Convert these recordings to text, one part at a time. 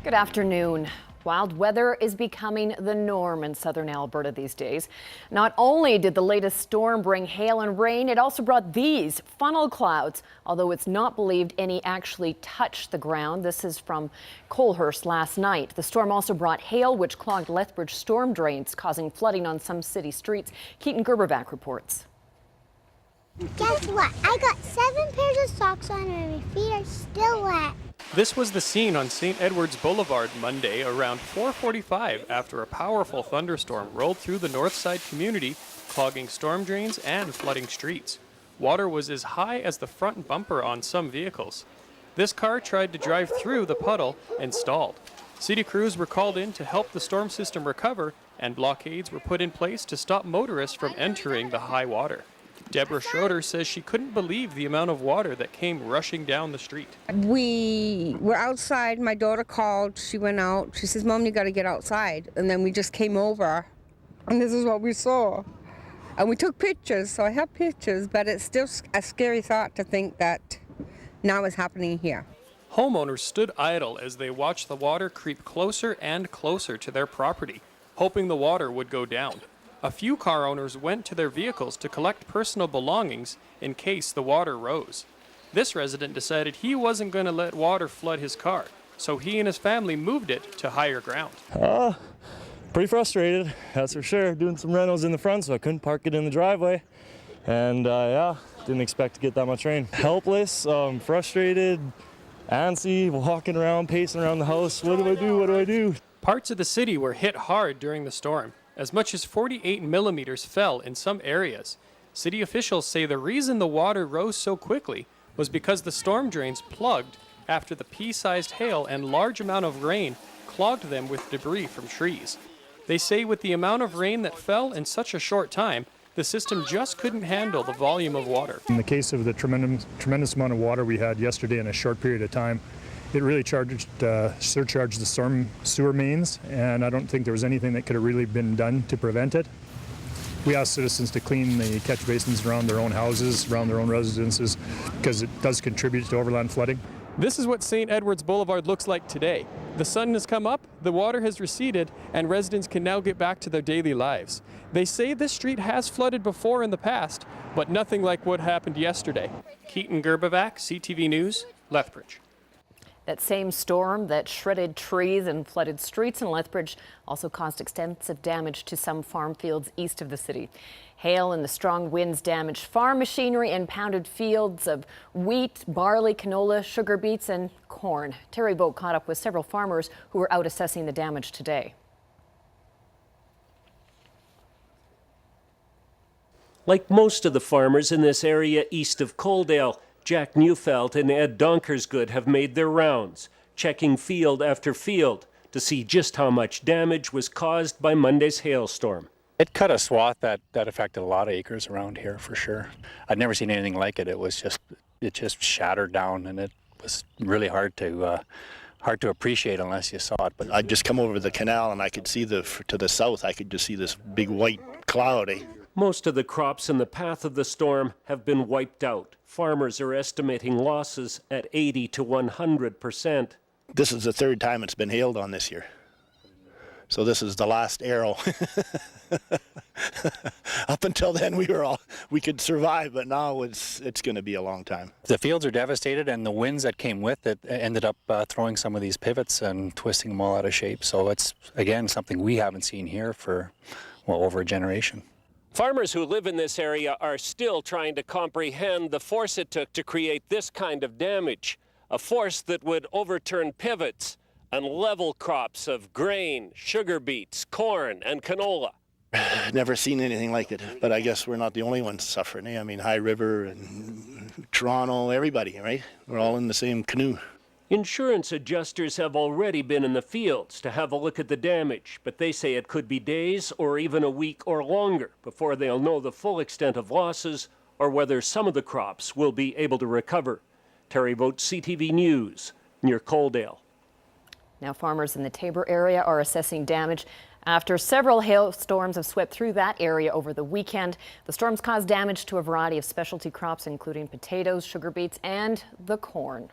Good afternoon. Wild weather is becoming the norm in southern Alberta these days. Not only did the latest storm bring hail and rain, it also brought these funnel clouds, although it's not believed any actually touched the ground. This is from Colehurst last night. The storm also brought hail, which clogged Lethbridge storm drains, causing flooding on some city streets. Keaton Gerberback reports. Guess what? I got 7 pairs of socks on and my feet are still wet. This was the scene on St. Edward's Boulevard Monday around 4:45 after a powerful thunderstorm rolled through the north side community, clogging storm drains and flooding streets. Water was as high as the front bumper on some vehicles. This car tried to drive through the puddle and stalled. City crews were called in to help the storm system recover, and blockades were put in place to stop motorists from entering the high water. Deborah Schroeder says she couldn't believe the amount of water that came rushing down the street. We were outside. My daughter called. She went out. She says, "Mom, you got to get outside." And then we just came over, and this is what we saw. And we took pictures, so I have pictures, but it's still a scary thought to think that now it's happening here. Homeowners stood idle as they watched the water creep closer and closer to their property, hoping the water would go down. A few car owners went to their vehicles to collect personal belongings in case the water rose. This resident decided he wasn't going to let water flood his car, so he and his family moved it to higher ground. Pretty frustrated, that's for sure. Doing some rentals in the front, so I couldn't park it in the driveway. And didn't expect to get that much rain. Helpless, frustrated, antsy, walking around, pacing around the house. What do I do? What do I do? Parts of the city were hit hard during the storm. As much as 48 millimeters fell in some areas. City officials say the reason the water rose so quickly was because the storm drains plugged after the pea-sized hail and large amount of rain clogged them with debris from trees. They say with the amount of rain that fell in such a short time, the system just couldn't handle the volume of water. In the case of the tremendous amount of water we had yesterday in a short period of time, it really surcharged the storm sewer mains, and I don't think there was anything that could have really been done to prevent it. We asked citizens to clean the catch basins around their own houses, around their own residences, because it does contribute to overland flooding. This is what St. Edward's Boulevard looks like today. The sun has come up, the water has receded, and residents can now get back to their daily lives. They say this street has flooded before in the past, but nothing like what happened yesterday. Keaton Gerberback, CTV News, Lethbridge. That same storm that shredded trees and flooded streets in Lethbridge also caused extensive damage to some farm fields east of the city. Hail and the strong winds damaged farm machinery and pounded fields of wheat, barley, canola, sugar beets, and corn. Terry Boat caught up with several farmers who were out assessing the damage today. Like most of the farmers in this area east of Coaldale, Jack Neufeld and Ed Donkersgood have made their rounds, checking field after field to see just how much damage was caused by Monday's hailstorm. It cut a swath that affected a lot of acres around here for sure. I'd never seen anything like it. It just shattered down, and it was really hard to appreciate unless you saw it. But I'd just come over the canal and I could see to the south, I could just see this big white cloud. Most of the crops in the path of the storm have been wiped out. Farmers are estimating losses at 80 to 100%. This is the third time it's been hailed on this year. So this is the last arrow. Up until then we could survive, but now it's going to be a long time. The fields are devastated, and the winds that came with it ended up throwing some of these pivots and twisting them all out of shape. So it's, again, something we haven't seen here for, over a generation. Farmers who live in this area are still trying to comprehend the force it took to create this kind of damage, a force that would overturn pivots and level crops of grain, sugar beets, corn, and canola. Never seen anything like it, but I guess we're not the only ones suffering. I mean, High River and Toronto, everybody, right? We're all in the same canoe. Insurance adjusters have already been in the fields to have a look at the damage, but they say it could be days or even a week or longer before they'll know the full extent of losses or whether some of the crops will be able to recover. Terry Boat, CTV News, near Coaldale. Now farmers in the Tabor area are assessing damage after several hailstorms have swept through that area over the weekend. The storms caused damage to a variety of specialty crops, including potatoes, sugar beets, and the corn.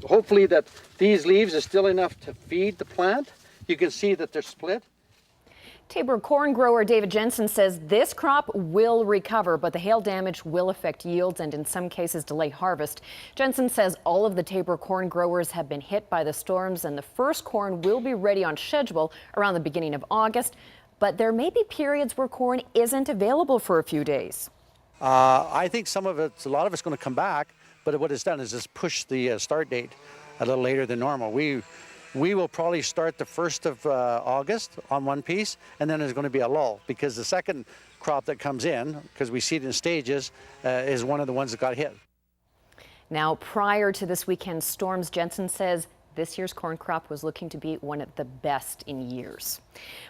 hopefully that these leaves are still enough to feed the plant. You can see that they're split. Tabor corn grower David Jensen says this crop will recover, but the hail damage will affect yields and in some cases delay harvest. Jensen says all of the Tabor corn growers have been hit by the storms and the first corn will be ready on schedule around the beginning of August. But there may be periods where corn isn't available for a few days. I think a lot of it's going to come back, but what it's done is just push the start date a little later than normal. We will probably start the 1st of August on one piece, and then there's going to be a lull because the second crop that comes in, because we see it in stages, is one of the ones that got hit. Now, prior to this weekend's storms, Jensen says this year's corn crop was looking to be one of the best in years.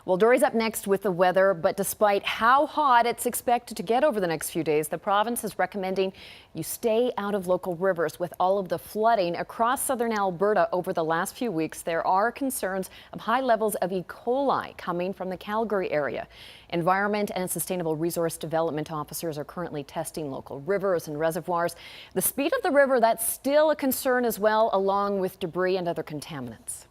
Well, Dory's up next with the weather, but despite how hot it's expected to get over the next few days, the province is recommending you stay out of local rivers. With all of the flooding across southern Alberta over the last few weeks, there are concerns of high levels of E. coli coming from the Calgary area. Environment and Sustainable Resource Development officers are currently testing local rivers and reservoirs. The speed of the river, that's still a concern as well, along with debris and other contaminants.